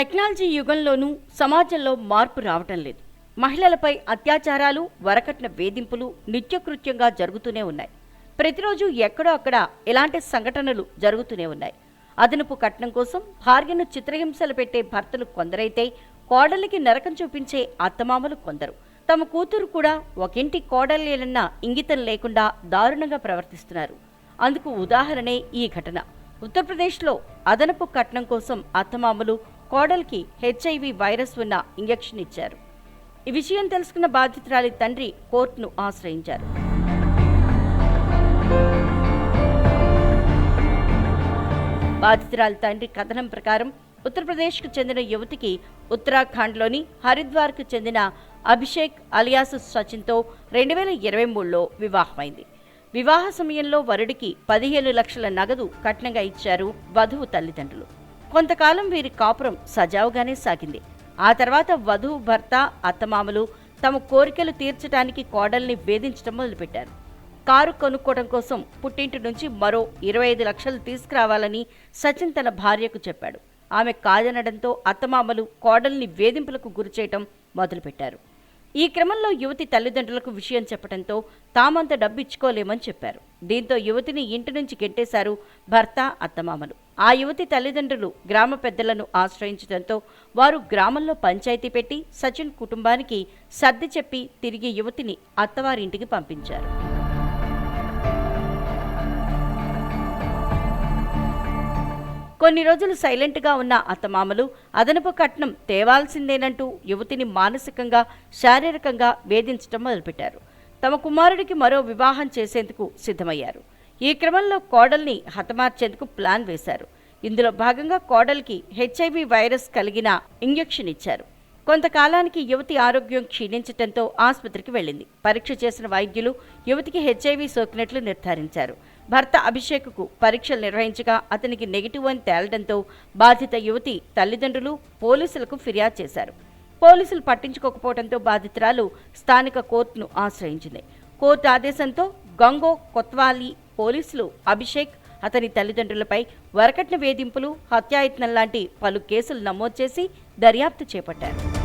Technology యుగంలోనూ సమాజంలో మార్పు రావటం లేదు. మహిళలపై అత్యాచారాలు, వరకట్న వేధింపులు నిత్యకృత్యంగా జరుగుతూనే ఉన్నాయి. ప్రతిరోజు ఎక్కడో అక్కడ ఇలాంటి సంఘటనలు జరుగుతూనే ఉన్నాయి. అదనపు కట్నం కోసం భార్యను చిత్రహింసలు పెట్టే భర్తలు కొందరైతే, కోడలికి నరకం చూపించే అత్తమామలు కొందరు. తమ కూతురు కూడా ఒకింటి కోడలేనన్న ఇంగితం లేకుండా దారుణంగా ప్రవర్తిస్తున్నారు. అందుకు ఉదాహరణే ఈ ఘటన. ఉత్తరప్రదేశ్లో అదనపు కట్నం కోసం అత్తమామలు కోడలికి HIV వైరస్ ఉన్న ఇంజెక్షన్ ఇచ్చారు. ఈ విషయం తెలుసుకున్న బాధితురాలి తండ్రి కోర్టును ఆశ్రయించారు. బాధితురాలి తండ్రి కథనం ప్రకారం ఉత్తరప్రదేశ్కు చెందిన యువతికి ఉత్తరాఖండ్లోని హరిద్వార్కు చెందిన అభిషేక్ అలియాస్ సచిన్తో 2023లో వివాహమైంది. వివాహ సమయంలో వరుడికి 15 లక్షల నగదు కట్నంగా ఇచ్చారు వధువు తల్లిదండ్రులు. కొంతకాలం వీరి కాపురం సజావుగానే సాగింది. ఆ తర్వాత వధువు భర్త, అత్తమామలు తమ కోరికలు తీర్చడానికి కోడల్ని వేధించడం మొదలుపెట్టారు. కారు కొనుక్కోవడం కోసం పుట్టింటి నుంచి మరో 25 లక్షలు తీసుకురావాలని సచిన్ తన భార్యకు చెప్పాడు. ఆమె కాదనడంతో అత్తమామలు కోడల్ని వేధింపులకు గురిచేయటం మొదలుపెట్టారు. ఈ క్రమంలో యువతి తల్లిదండ్రులకు విషయం చెప్పడంతో తామంత డబ్బు ఇచ్చుకోలేమని చెప్పారు. దీంతో యువతిని ఇంటి నుంచి గెట్టేశారు భర్త, అత్తమామలు. ఆ యువతి తల్లిదండ్రులు గ్రామ పెద్దలను ఆశ్రయించడంతో వారు గ్రామంలో పంచాయతీ పెట్టి సచిన్ కుటుంబానికి సర్ది చెప్పి తిరిగి యువతిని అత్తవారింటికి పంపించారు. కొన్ని రోజులు సైలెంట్గా ఉన్న అత్తమామలు అదనపు కట్నం తేవాల్సిందేనంటూ యువతిని మానసికంగా, శారీరకంగా వేధించడం మొదలుపెట్టారు. తమ కుమారుడికి మరో వివాహం చేసేందుకు సిద్ధమయ్యారు. ఈ క్రమంలో కోడల్ని హతమార్చేందుకు ప్లాన్ వేశారు. ఇందులో భాగంగా కోడలికి HIV వైరస్ కలిగిన ఇంజెక్షన్ ఇచ్చారు. కొంతకాలానికి యువతి ఆరోగ్యం క్షీణించడంతో ఆసుపత్రికి వెళ్ళింది. పరీక్ష చేసిన వైద్యులు యువతికి HIV సోకినట్లు నిర్ధారించారు. భర్త అభిషేక్కు పరీక్షలు నిర్వహించగా అతనికి నెగిటివ్ అని తేలడంతో బాధిత యువతి తల్లిదండ్రులు పోలీసులకు ఫిర్యాదు చేశారు. పోలీసులు పట్టించుకోకపోవడంతో బాధితురాలు స్థానిక కోర్టును ఆశ్రయించింది. కోర్టు ఆదేశంతో గంగో కొత్వాలీ పోలీసులు అభిషేక్, అతని తల్లిదండ్రులపై వరకట్న వేధింపులు, హత్యాయత్నం లాంటి పలు కేసులు నమోదు చేసి దర్యాప్తు చేపట్టారు.